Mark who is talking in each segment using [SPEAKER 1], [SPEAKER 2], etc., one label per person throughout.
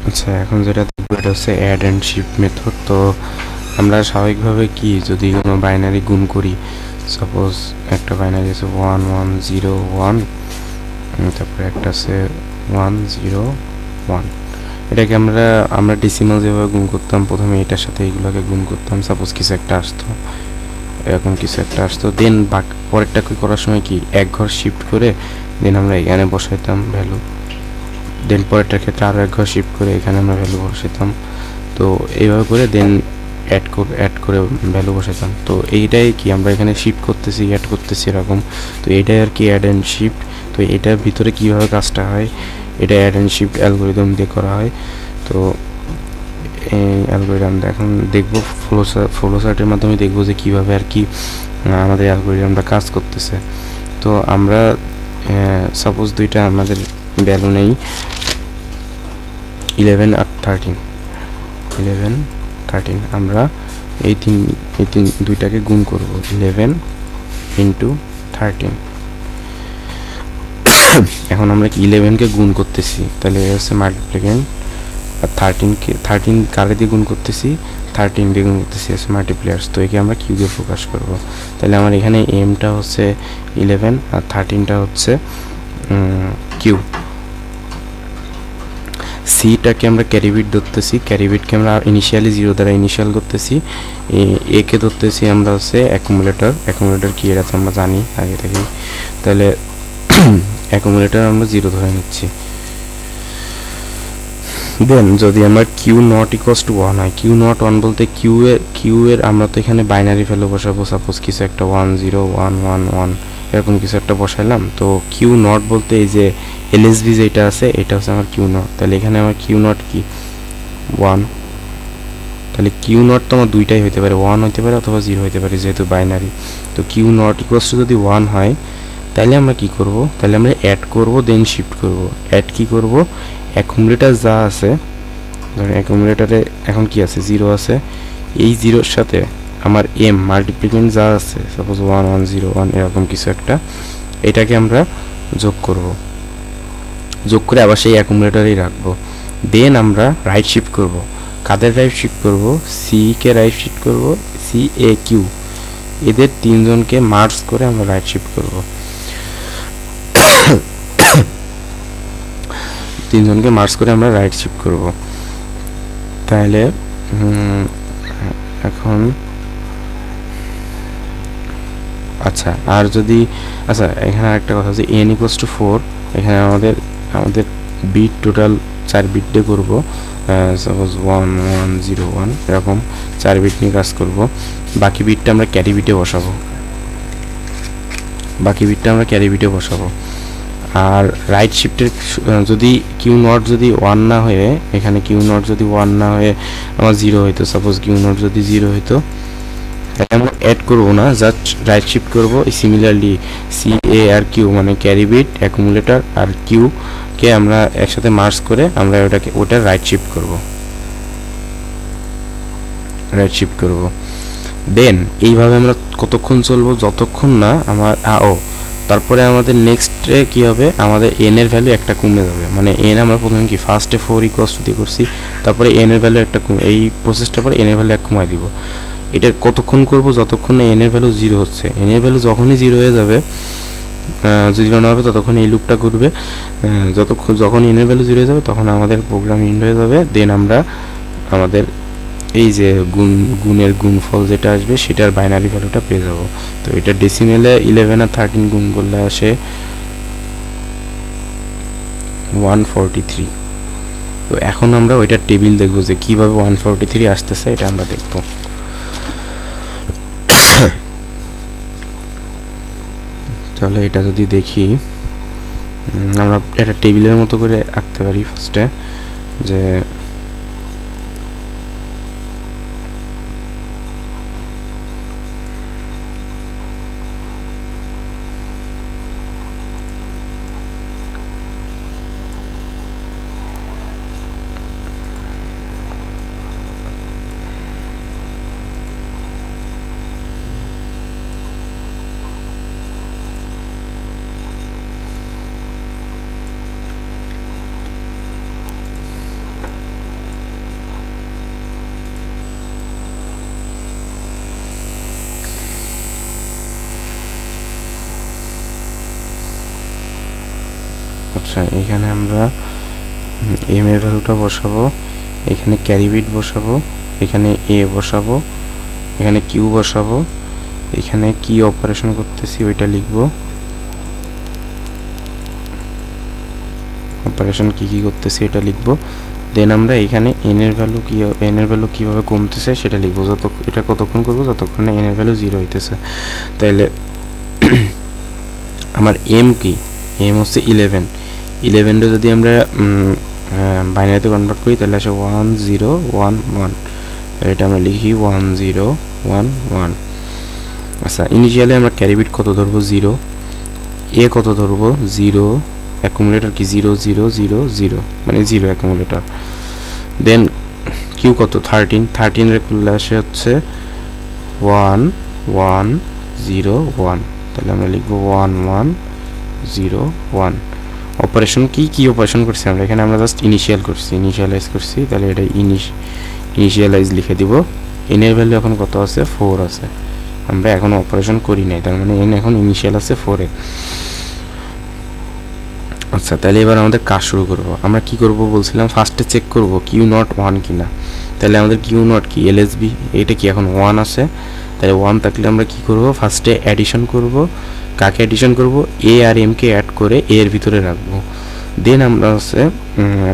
[SPEAKER 1] আচ্ছা, এখন যেটা দেখবো এটা হচ্ছে অ্যাড অ্যান্ড শিফট মেথড। তো আমরা স্বাভাবিকভাবে কি যদি কোনো বাইনারি গুণ করি, সাপোজ একটা বাইনারি আছে 1101, তারপরে একটা আছে 101। এটাকে আমরা ডেসিমাল যেভাবে গুণ করতাম, প্রথমে এটার সাথে এইগুলোকে গুণ করতাম, সাপোজ কিছু একটা আসতো, এরকম কিছু একটা আসতো, দেন পরেরটাকে করার সময় কি এক ঘর শিফট করে দেন আমরা এখানে বসাইতাম ভ্যালু, দেন পরেরটার ক্ষেত্রে আরও এক ঘর শিফট করে এখানে আমরা ভ্যালু বসাইতাম। তো এইভাবে করে দেন অ্যাড করে ভ্যালু বসাইতাম। তো এইটাই কি আমরা এখানে শিফট করতেছি, অ্যাড করতেছি এরকম। তো এইটাই আর কি অ্যাড অ্যান্ড শিফট। তো এটার ভিতরে কীভাবে কাজটা হয়, এটা অ্যাড অ্যান্ড শিফট অ্যালগোরিদম দিয়ে করা হয়। তো এই অ্যালগোরিদমটা এখন দেখবো ফ্লো চার্টের মাধ্যমে দেখবো যে কীভাবে আর কি আমাদের অ্যালগোরিদমটা কাজ করতেছে। তো আমরা সাপোজ দুইটা আমাদের ভ্যালু নেই 11 আর 13, 11 13, আমরা এই তিন দুইটাকে গুণ করব 11 ইন্টু 13। এখন আমরা কি 11কে গুণ করতেছি, তাহলে হচ্ছে মাল্টিপ্লিকেন্ট, আর 13 কারে দিয়ে গুণ করতেছি, 13 দিয়ে গুণ করতেছি হচ্ছে মাল্টিপ্লিয়ার্স। তো একে আমরা কিউ দিয়ে প্রকাশ করব। তাহলে আমার এখানে এমটা হচ্ছে 11 আর 13টা হচ্ছে কিউ। সিটাকে আমরা ক্যারিবিট ধরতেছি, ক্যারিবিটকে আমরা ইনিশিয়ালি 0 দ্বারা ইনিশিয়াল করতেছি, একে ধরতেছি আমরা হচ্ছে অ্যাকুমুলেটর কি এটা তো আমরা জানি আগে থেকেই। তাহলে অ্যাকুমুলেটর আমরা 0 ধরে নিচ্ছি। দেন যদি আমার কিউ নট ইকুয়ালস টু 1 হয়, কিউ নট 1 বলতে কিউ এর আমরা তো এখানে বাইনারি ভ্যালু বসাবো, সাপোজ কিছু একটা 10111 এরকম কিছু একটা বসাইলাম। তো কিউ নট বলতে এই যে এলএসবি যেটা আছে এটা হচ্ছে আমার কিউ নট। তাহলে এখানে আমার কিউ নট কি 1, তাহলে কিউ নট তো আমার দুইটাই হইতে পারে, 1 হইতে পারে অথবা 0 হইতে পারে যেহেতু বাইনারি। তো কিউ নট ইকুয়ালস টু যদি 1 হয় তাহলে আমরা কি করব, তাহলে আমরা অ্যাড করব দেন শিফট করব। অ্যাড কি করব, অ্যাকুমুলেটর যা আছে, ধরেন অ্যাকুমুলেটরে এখন কি আছে 0 আছে, এই 0-র সাথে আমার এম মাল্টিপ্লিকেন্ট যা আছে সাপোজ 1101 এরকম কিছু একটা, এটাকে আমরা যোগ করব, যোগ করে আবার সেই অ্যাকুমুলেটরেই রাখবো। দেন আমরা রাইট শিফট করব। কাদের রাইট শিফট করব, সি কে রাইট শিফট করব, সি এ কিউ এদের তিনজনকে মার্জ করে আমরা রাইট শিফট করব, তিনজনকে মার্জ করে আমরা রাইট শিফট করব। তাহলে এখন আচ্ছা, আর যদি আচ্ছা এখানে একটা কথা আছে n ইকুয়ালস টু 4, এখানে আমাদের বিট টোটাল 4 বিট দিয়ে করবো, সাপোজ 1101 এরকম 4 বিট নিয়ে কাজ করব। বাকি বিটটা আমরা ক্যারি বিটে বসাবো। আর রাইট শিফটের যদি কিউ নট যদি 1 না হয়ে, এখানে কিউ নট যদি 1 না হয়ে আমার 0 হইতো, সাপোজ কিউ নট যদি 0 হইতো, তাহলে আমরা অ্যাড করবো না, জাস্ট রাইট শিফট করবো। সিমিলারলি সি এ আর কিউ মানে ক্যারি বিট, অ্যাকুমুলেটর আর কিউ কে আমরা একসাথে মার্জ করে আমরা ওটা রাইট শিফট করব। দেন এইভাবে আমরা কতক্ষণ চলবো, যতক্ষণ না আমার তারপরে আমাদের নেক্সটে কি হবে, আমাদের এন এর ভ্যালু একটা কমে যাবে। মানে এন আমরা প্রথমে কি ফার্স্টে 4 ইকুয়ালস টু দিয়ে করছি, তারপরে এন এর ভ্যালু একটা এই প্রসেসটার পরে এন এর ভ্যালু এক কমাই দিব। এটা কতক্ষণ করব, যতক্ষণ না এন এর ভ্যালু 0 হচ্ছে। এন এর ভ্যালু যখনই 0 হয়ে যাবে, 0 না হবে ততক্ষণ এই লুপটা ঘুরবে, যখন এন এর ভ্যালু 0 হয়ে যাবে তখন আমাদের প্রোগ্রাম এন্ড হয়ে যাবে। দেন আমরা আমাদের এই যে গুণের গুণফল যেটা আসবে সেটার বাইনারি ভ্যালুটা পেয়ে যাব। তো এটা ডেসিমেলে 11 আর 13 গুণ করলে আসে 143। তো এখন আমরা ওইটার টেবিল দেখব যে কিভাবে 143 আসতেছে, এটা আমরা দেখব। তাহলে এটা যদি দেখি, আমরা এটা টেবিলের মতো করে আঁকতে পারি ফার্স্টে, যে আচ্ছা এখানে আমরা এম এর ভ্যালুটা বসাবো, এখানে ক্যারি বিট বসাবো, এখানে এ বসাবো, এখানে কিউ বসাবো, এখানে কি অপারেশন করতেছি ওইটা লিখবো, অপারেশন কি করতেছি এটা লিখবো। দেন আমরা এখানে এন এর ভ্যালু কীভাবে কমতেছে সেটা লিখবো। এটা কতক্ষণ করবো, যতক্ষণ না এন এর ভ্যালু 0 হইতেছে। তাইলে আমার এম কি, এম হচ্ছে 11। 11টা যদি আমরা বাইনারিতে কনভার্ট করি তাহলে আসে 1011। এটা আমরা লিখি 1011। আচ্ছা ইনিশিয়ালি আমরা ক্যারি বিট কত ধরবো, 0। এ কত ধরবো, 0। অ্যাকুমুলেটর কি 0 0 0 0, মানে 0 অ্যাকুমুলেটর। দেন কিউ কত, 13 এর করলে আসে হচ্ছে 1 1 0 1। তাহলে আমরা লিখবো 1 1 0 1। অপারেশন কি অপারেশন করছি আমরা এখানে, আমরা জাস্ট ইনিশিয়ালাইজ করছি। তাহলে এটা ইনিশিয়ালাইজ লিখে দিব। এন এর ভ্যালু এখন কত আছে, 4 আছে। আমরা এখনো অপারেশন করি নাই, তার মানে এন এখন ইনিশিয়াল আছে 4 এ। আচ্ছা তাহলে এবার আমাদের কাজ শুরু করব। আমরা কি করব বলছিলাম, ফার্স্টে চেক করব কিউ নট 1 কিনা। তাহলে আমাদের কিউ নট কি, এলএসবি এটা কি এখন 1 আছে। তাহলে 1 থাকলে আমরা কি করব, ফার্স্টে অ্যাডিশন করব। কাকে অ্যাডিশন করব, এ আর এম কে অ্যাড করে এ এর ভিতরে রাখবো। দেন আমরা হচ্ছে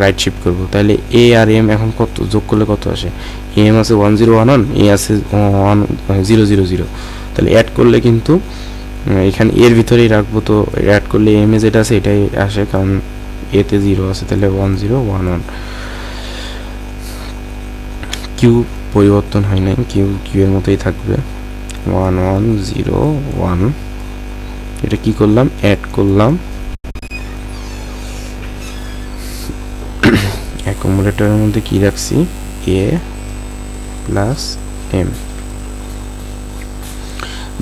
[SPEAKER 1] রাইট শিফট করব। তাহলে এ আর এম এখন কত যোগ করলে কত আসে, এম আছে 1011, এ আছে 1000। তাহলে অ্যাড করলে কিন্তু এখানে এর ভিতরেই রাখবো। তো অ্যাড করলে এম এ যেটা আছে এটাই আসে, কারণ এতে 0 আছে। তাহলে 1011। কিউ পরিবর্তন হয় নাই, কিউ এর মতোই থাকবে 1101। এটা কি করলাম, অ্যাড করলাম। অ্যাকুমুলেটরের মধ্যে কি রাখছি, এ প্লাস এম।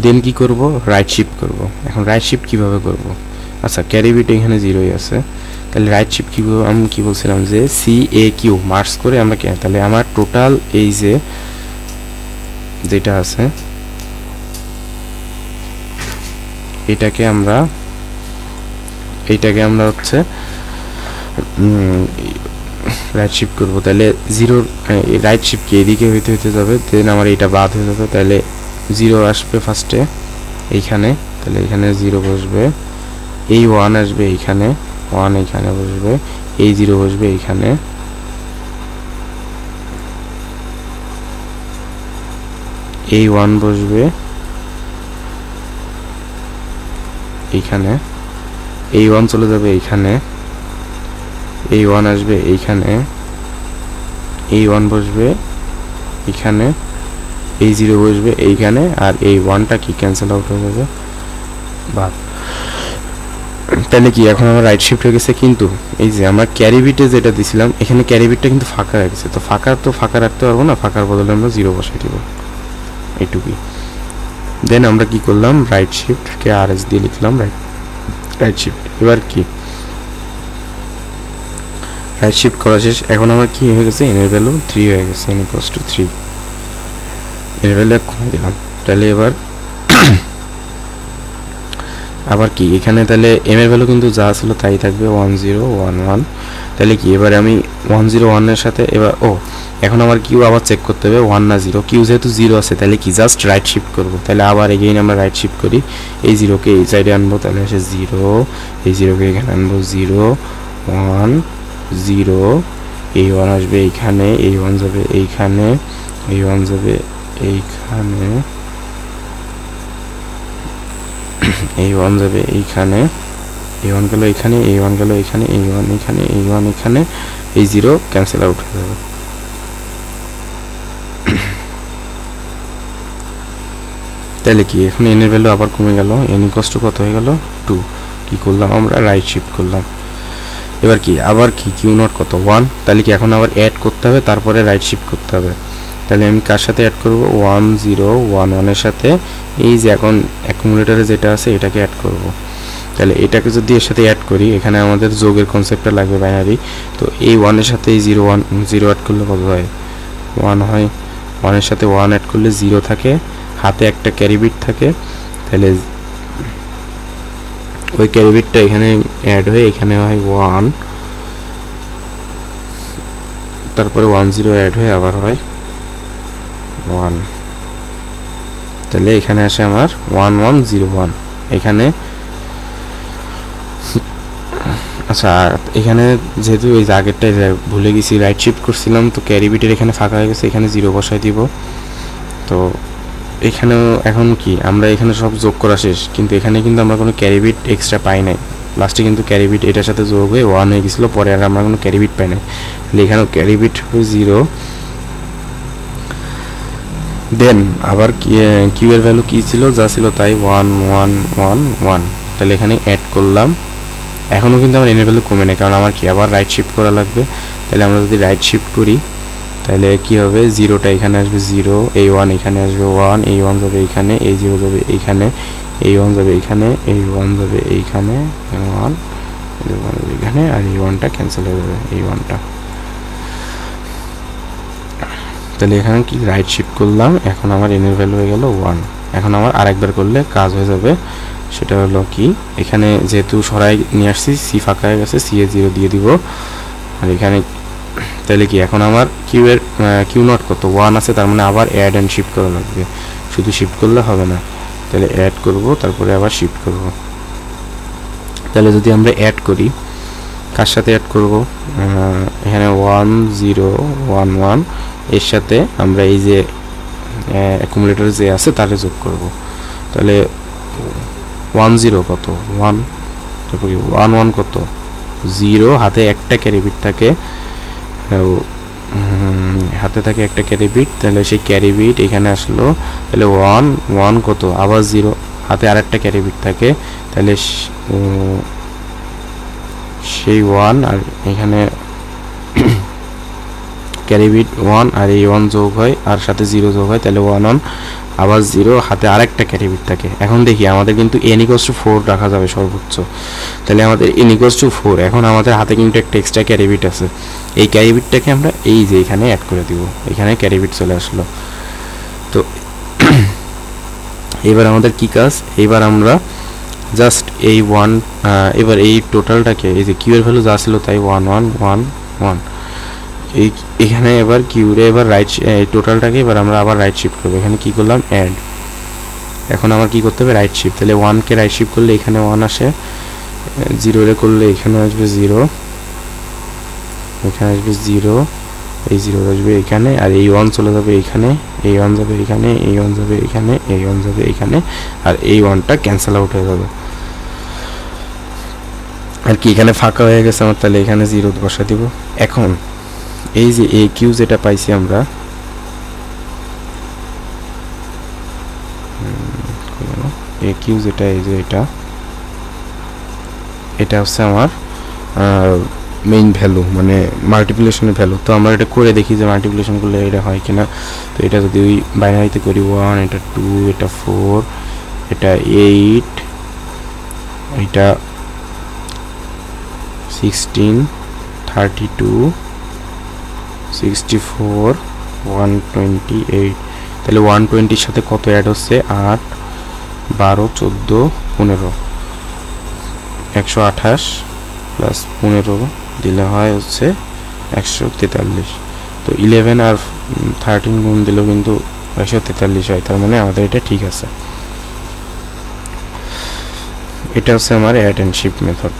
[SPEAKER 1] দেন কি করব, রাইট শিফট করব। এখন রাইট শিফট কিভাবে করব, আচ্ছা ক্যারি বিট এখানে 0ই আছে। তাহলে রাইট শিফট কিভাবে, আমি কি বলছিলাম যে সি এ কিউ মার্কস করে আমরা তাহলে আমার টোটাল এই যে যেটা আছে এইটাকে আমরা হচ্ছে রাইট শিফট করব। তাহলে 0 রাইট শিফট কি এদিকে হইতে যাবে, দেন আমার এটা বাদ হয়ে যাবে। তাহলে 0 আসবে ফার্স্টে এইখানে, তাহলে এখানে 0 বসবে। এই 1 আসবে এইখানে, 1 এইখানে বসবে। এই 0 বসবে এইখানে, এই 1 বসবে এইখানে, এই 1 চলে যাবে এইখানে, এই 1 আসবে এইখানে, এই 1 বসবে এখানে, এই 0 বসবে এইখানে, আর এই 1টা কি ক্যান্সেল আউট হয়ে যাবে বাদ। তাহলে কি এখন আমার রাইট শিফট হয়ে গেছে। কিন্তু এই যে আমরা ক্যারি বিটে যেটা দিছিলাম এখানে ক্যারি বিটটা কিন্তু ফাঁকা হয়ে গেছে। তো ফাঁকা রাখতে পারবো না, ফাঁকার বদলে আমরা 0 বসাই দিব, এইটুকুই। দেন আমরা কি করলাম, রাইট শিফট কে আর এস দিয়ে লিখলাম রাইট শিফট। এবার কি রাইট শিফট করা শেষ। এখন আমার কি হয়ে গেছে, এন এর ভ্যালু 3 হয়ে গেছে, n = 3। এর ভ্যালু কমে দিলাম। তাহলে এবার আবার কি এখানে, তাহলে এম এর ভ্যালু কিন্তু যা ছিল তাই থাকবে 1011। তাহলে কি এবারে আমি 101 এর সাথে এবার এখন আমার কিউ আবার চেক করতে হবে 1 না 0। কিউ যেহেতু 0 আছে তাহলে কি জাস্ট রাইট শিফট করব। তাহলে আবার এগেইন আমরা রাইট শিফট করি, এই 0কে এই সাইডে আনবো, তাহলে আসে 0। এই 0কে এখানে আনবো, 0 1 0। এই 1 আসবে এইখানে, এই 1 যাবে এইখানে, এই 1 যাবে এইখানে, এই 1 যাবে এইখানে, এই 1 গেল এখানে, এই 1 গেল এখানে, এই 1 এখানে, এই 1 এখানে, এই 0 ক্যান্সেল আউট হয়ে যাবে। তাহলে কি এখন n এর ভ্যালু আবার কমে গেল, n = কত হয়ে গেল 2। কি করলাম আমরা, রাইট শিফট করলাম। এবার কি আবার কি কিউ নট কত 1। তাহলে কি এখন আবার অ্যাড করতে হবে, তারপরে রাইট শিফট করতে হবে। তাহলে আমি কার সাথে অ্যাড করব, 1011 এর সাথে এই যে এখন অ্যাকুমুলেটরে যেটা আছে এটাকে অ্যাড করব। তাহলে এটাকে যদি এর সাথে অ্যাড করি, এখানে আমাদের যোগের কনসেপ্টটা লাগবে বাইনারি। তো এই 1 এর সাথে এই 0 অ্যাড করলে কত হয়, 1 হয়। 1 এর সাথে 1 অ্যাড করলে 0 থাকে, হাতে একটা ক্যারি বিট থাকে। তাহলে ওই ক্যারি বিটটা এখানে অ্যাড হয়ে এখানে হয় 1, তারপরে 10 অ্যাড হয়ে আবার হয় 1, তাহলে এখানে আসে আমার 1101 এখানে। আচ্ছা, এখানে যেহেতু এই আগেরটাই ভুলে গেছি, রাইট শিফট করছিলাম তো ক্যারি বিটের এখানে ফাঁকা হয়ে গেছে, এখানে 0 বসাই দিব। তো এখানেও এখন কি আমরা এখানে সব যোগ করা শেষ, কিন্তু এখানে কিন্তু আমরা কোনো ক্যারি বিট এক্সট্রা পাই নাই। লাস্টে কিন্তু ক্যারি বিট এটার সাথে যোগ হয়ে 1 হয়ে গেছিলো, পরে আর আমরা কোনো ক্যারি বিট পাই নাই। তাহলে এখানেও ক্যারি বিট 0। দেন আবার কিউ এর ভ্যালু কী ছিল, যা ছিল তাই 1111। তাহলে এখানে অ্যাড করলাম। এখনও কিন্তু আমার এনের ভ্যালু কমে নেই, কারণ আমার কি আবার রাইট শিফট করা লাগবে। তাহলে আমরা যদি রাইট শিফট করি তাহলে কি হবে, 0টা এখানে আসবে 0, এই 1 এখানে আসবে 1, এই 1 যাবে এইখানে, এই 0 যাবে এইখানে, এই 1 যাবে এইখানে, এই 1 যাবে এইখানে, 1 যাবে এইখানে, আর এই 1টা ক্যান্সেল হয়ে যাবে, এই 1টা। তাহলে এখানে কি রাইট শিফট করলাম, এখন আমার এনের ভ্যালু হয়ে গেল 1। এখন আমার আরেকবার করলে কাজ হয়ে যাবে, সেটা হলো কি, এখানে যেহেতু সরাই নিয়ে আসছি, সি ফাঁকা হয়ে গেছে, সি এ 0 দিয়ে দিব। আর এখানে তাহলে কি এখন আমার কিউ নট কত 1 আছে, তার মানে আবার অ্যাড অ্যান্ড শিফট করা লাগবে, শুধু শিফট করলে হবে না। তাহলে অ্যাড করব, তারপরে আবার শিফট করব। তাহলে যদি আমরা অ্যাড করি, কার সাথে অ্যাড করব, এখানে 1011 এর সাথে আমরা এই যে অ্যাকুমুলেটর যে আছে তারে যোগ করব। তাহলে 10 কত 1, তারপর 11 কত 0, হাতে একটা ক্যারি বিট থাকে, হাতে থাকে একটা ক্যারি বিট। তাহলে সেই ক্যারি বিট এখানে আসলো, তাহলে 1 কত আবার 0, হাতে আরেকটা ক্যারি বিট থাকে, তাহলে সেই 1 আর এখানে ক্যারি বিট 1 আর এই 1 যোগ হয় আর সাথে 0 যোগ হয়, তাহলে 1 আবার 0, হাতে আরেকটা ক্যারি বিট থাকে। এখন দেখি আমাদের কিন্তু n = 4 রাখা যাবে সর্বোচ্চ। তাহলে আমাদের n = 4, এখন আমাদের হাতে কিন্তু একটা এক্সট্রা ক্যারি বিট আছে, এই ক্যারি বিটটাকে আমরা এই যে এখানে অ্যাড করে দিব, এখানে ক্যারি বিট চলে আসলো। তো এবার আমাদের কি কাজ, এবার আমরা জাস্ট এই 1 এবার এই টোটালটাকে, এই যে কিউ এর ভ্যালু যা ছিল তাই 1111, এখানে এবার কিউরে এবার রাইট টোটালটাকে এবার আমরা আবার রাইট শিফট করবো। এখানে কি করলাম, অ্যাড। এখন আমার কি করতে হবে, রাইট শিফট। তাহলে 1কে রাইট শিফট করলে এখানে 1 আসে, 0 রে করলে এখানে আসবে 0, এখানে আসবে 0, এই 0 আসবে এখানে, আর এই 1 চলে যাবে এখানে, এই 1 যাবে এখানে, এই 1 যাবে এখানে, এই 1 যাবে এখানে, আর এই 1টা ক্যান্সেল আউট হয়ে যাবে। আর কি এখানে ফাঁকা হয়ে গেছে আমার, তাহলে এখানে 0 বসা দিব। এখন এই যে এই কিউ যেটা পাইছি আমরা, এই কিউ যেটা, এই যে এটা হচ্ছে আমার মেইন ভ্যালু, মানে মাল্টিপ্লিকেশনের ভ্যালু। তো আমরা এটা করে দেখি যে মাল্টিপ্লিকেশন করলে এটা হয় কিনা। তো এটা যদি ওই বাইনারিতে করি 1, এটা 2, এটা 4, এটা 8, এটা 16, 32, 64, 128, তাহলে 120 সাথে কত অ্যাড হচ্ছে, 8, 12, 14, 15, 128 প্লাস 15 দিলে হয় হচ্ছে 143। তো 11 আর 13 গুণ দিলেও কিন্তু 143 হয়, তার মানে আমাদের এটা ঠিক আছে। এটা হচ্ছে আমার অ্যাড অ্যান্ড শিফট মেথড।